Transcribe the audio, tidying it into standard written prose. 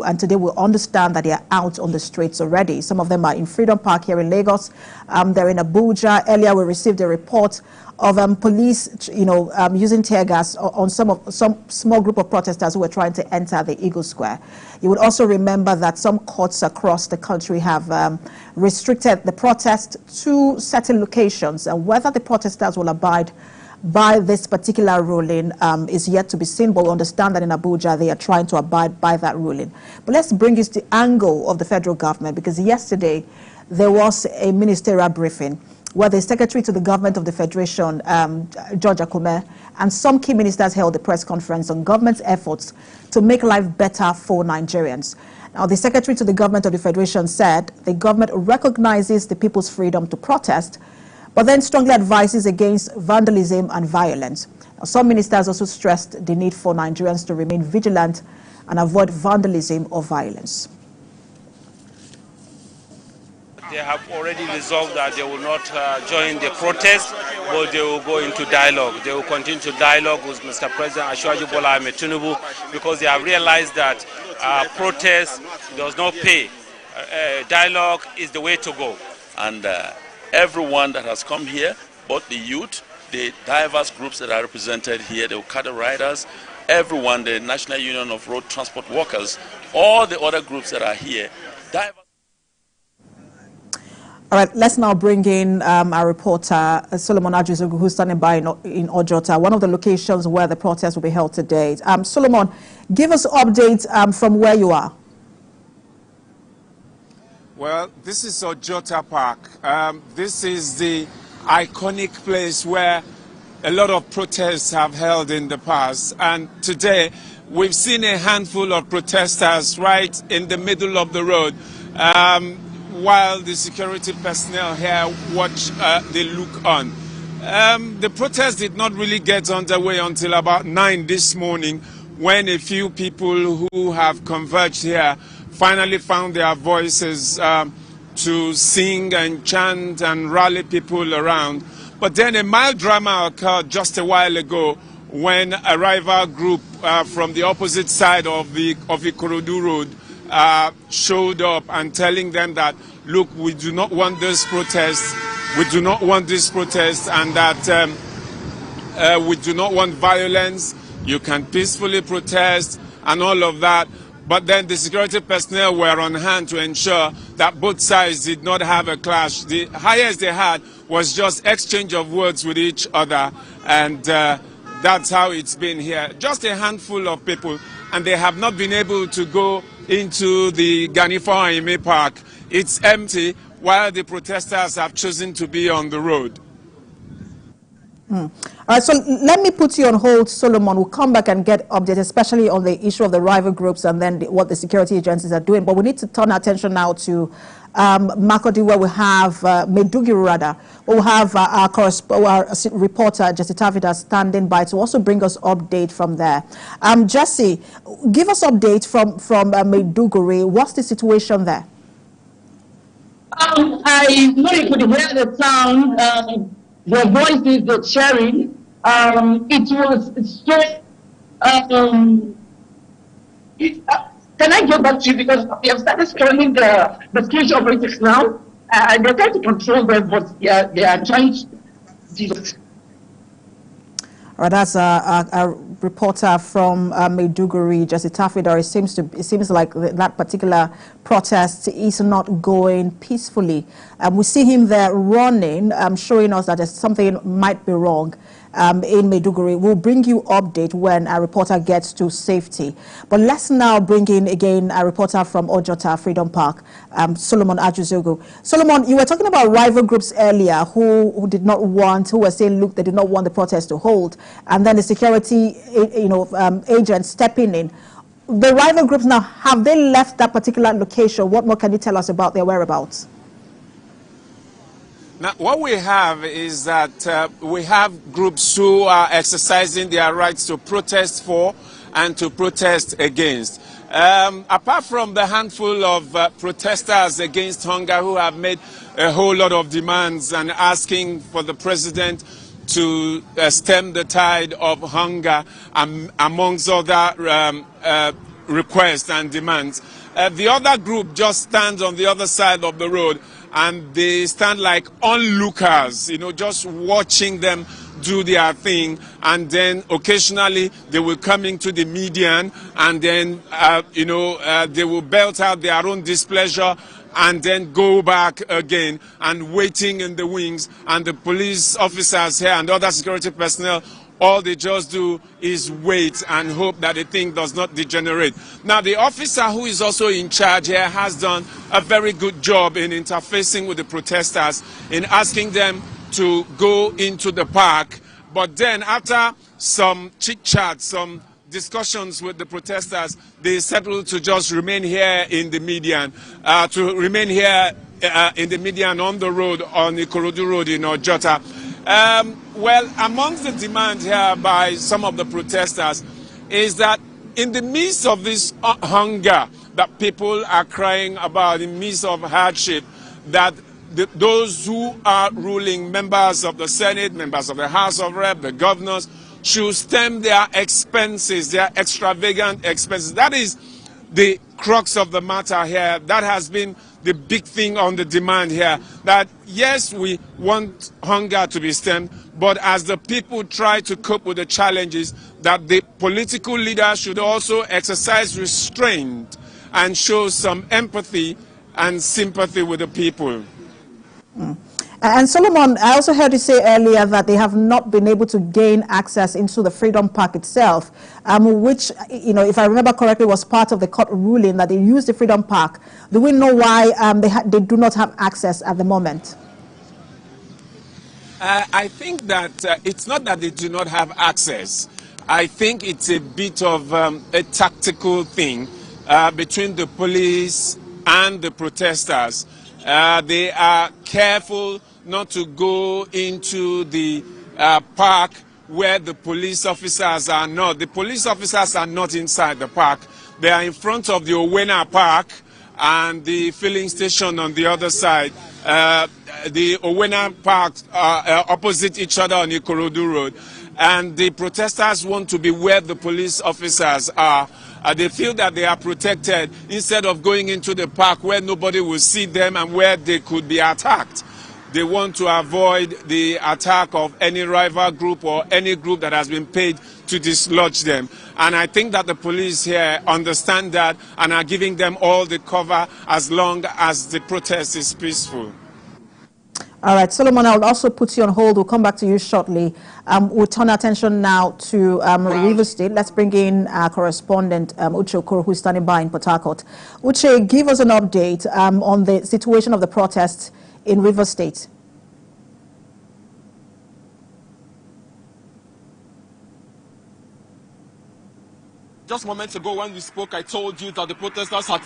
And today we understand that they are out on the streets already. Some of them are in Freedom Park here in Lagos. They're in Abuja. Earlier we received a report of police, using tear gas on some small group of protesters who were trying to enter the Eagle Square. You would also remember that some courts across the country have restricted the protest to certain locations, and whether the protesters will abide by this particular ruling is yet to be seen, but we understand that in Abuja they are trying to abide by that ruling. But let's bring this to the angle of the federal government, because yesterday there was a ministerial briefing where the Secretary to the Government of the Federation, George Akume, and some key ministers held a press conference on government's efforts to make life better for Nigerians. Now, the Secretary to the Government of the Federation said the government recognizes the people's freedom to protest, but then strongly advises against vandalism and violence. Now, some ministers also stressed the need for Nigerians to remain vigilant and avoid vandalism or violence. They have already resolved that they will not join the protest, but they will go into dialogue. They will continue to dialogue with Mr. President Ajuziogu because they have realized that protest does not pay. Dialogue is the way to go. And everyone that has come here, both the youth, the diverse groups that are represented here, the Okada riders, everyone, the National Union of Road Transport Workers, all the other groups that are here. All right, let's now bring in our reporter, Solomon Ajuziogu, who's standing by in Ojota, one of the locations where the protest will be held today. Solomon, give us updates from where you are. Well, this is Ojota Park. This is the iconic place where a lot of protests have held in the past. And today, we've seen a handful of protesters right in the middle of the road, while the security personnel here watch, they look on. The protest did not really get underway until about 9 this morning, when a few people who have converged here finally found their voices to sing and chant and rally people around. But then a mild drama occurred just a while ago when a rival group from the opposite side of Ikorodu Road showed up and telling them that, look, we do not want this protest, and that we do not want violence, you can peacefully protest and all of that. But then the security personnel were on hand to ensure that both sides did not have a clash. The highest they had was just exchange of words with each other, and that's how it's been here. Just a handful of people, and they have not been able to go into the Ganifa Aime Park. It's empty, while the protesters have chosen to be on the road. All right, so let me put you on hold, Solomon. We'll come back and get updates, especially on the issue of the rival groups and then what the security agencies are doing. But we need to turn our attention now to Maiduguri, where we have Maiduguri, rather. We'll have our reporter, Jesse Tavida, standing by to also bring us update from there. Jesse, give us update from Maiduguri. What's the situation there? I know you could hear the sound. The voices, the cheering, it was straight. Can I go back to you, because we have started scanning the security operatives now. They're trying to control them, but they are trying to do it. All right, that's a reporter from Maiduguri, Jesse Tafida. It seems like that particular protest is not going peacefully. We see him there running, showing us that there's something might be wrong in Maiduguri. We'll bring you update when a reporter gets to safety. But let's now bring in again a reporter from Ojota, Freedom Park, Solomon Ajuziogu. Solomon, you were talking about rival groups earlier who were saying, look, they did not want the protest to hold, and then the security, agents stepping in. The rival groups now, have they left that particular location? What more can you tell us about their whereabouts? Now, what we have is that we have groups who are exercising their rights to protest for and to protest against. Apart from the handful of protesters against hunger who have made a whole lot of demands and asking for the president to stem the tide of hunger, amongst other requests and demands. The other group just stands on the other side of the road, and they stand like onlookers, just watching them do their thing, and then occasionally they will come into the median, and then they will belt out their own displeasure and then go back again, and waiting in the wings, and the police officers here and other security personnel, all they just do is wait and hope that the thing does not degenerate. Now, the officer who is also in charge here has done a very good job in interfacing with the protesters, in asking them to go into the park. But then after some chit-chat, some discussions with the protesters, they settled to just remain here in the median, on the road, on Ikorodu Road in Ojota. Well, amongst the demand here by some of the protesters is that in the midst of this hunger that people are crying about, in the midst of hardship, that those who are ruling, members of the Senate, members of the House of Rep, the governors, should stem their expenses, their extravagant expenses. That is the crux of the matter here. That has been the big thing on the demand here, that yes, we want hunger to be stemmed, but as the people try to cope with the challenges, that the political leaders should also exercise restraint and show some empathy and sympathy with the people. And Solomon, I also heard you say earlier that they have not been able to gain access into the Freedom Park itself, which, if I remember correctly, was part of the court ruling that they use the Freedom Park. Do we know why they do not have access at the moment? I think that it's not that they do not have access. I think it's a bit of a tactical thing between the police and the protesters. They are careful not to go into the park where the police officers are not. The police officers are not inside the park. They are in front of the Owena Park and the filling station on the other side. The Owena Park opposite each other on Ikorodu Road. And the protesters want to be where the police officers are. They feel that they are protected instead of going into the park where nobody will see them and where they could be attacked. They want to avoid the attack of any rival group or any group that has been paid to dislodge them. And I think that the police here understand that and are giving them all the cover as long as the protest is peaceful. All right, Solomon, I'll also put you on hold. We'll come back to you shortly. We'll turn our attention now to Rivers State. Let's bring in our correspondent, Uche Okoro, who's standing by in Port Harcourt. Uche, give us an update on the situation of the protests in Rivers State. Just moments ago when we spoke, I told you that the protesters had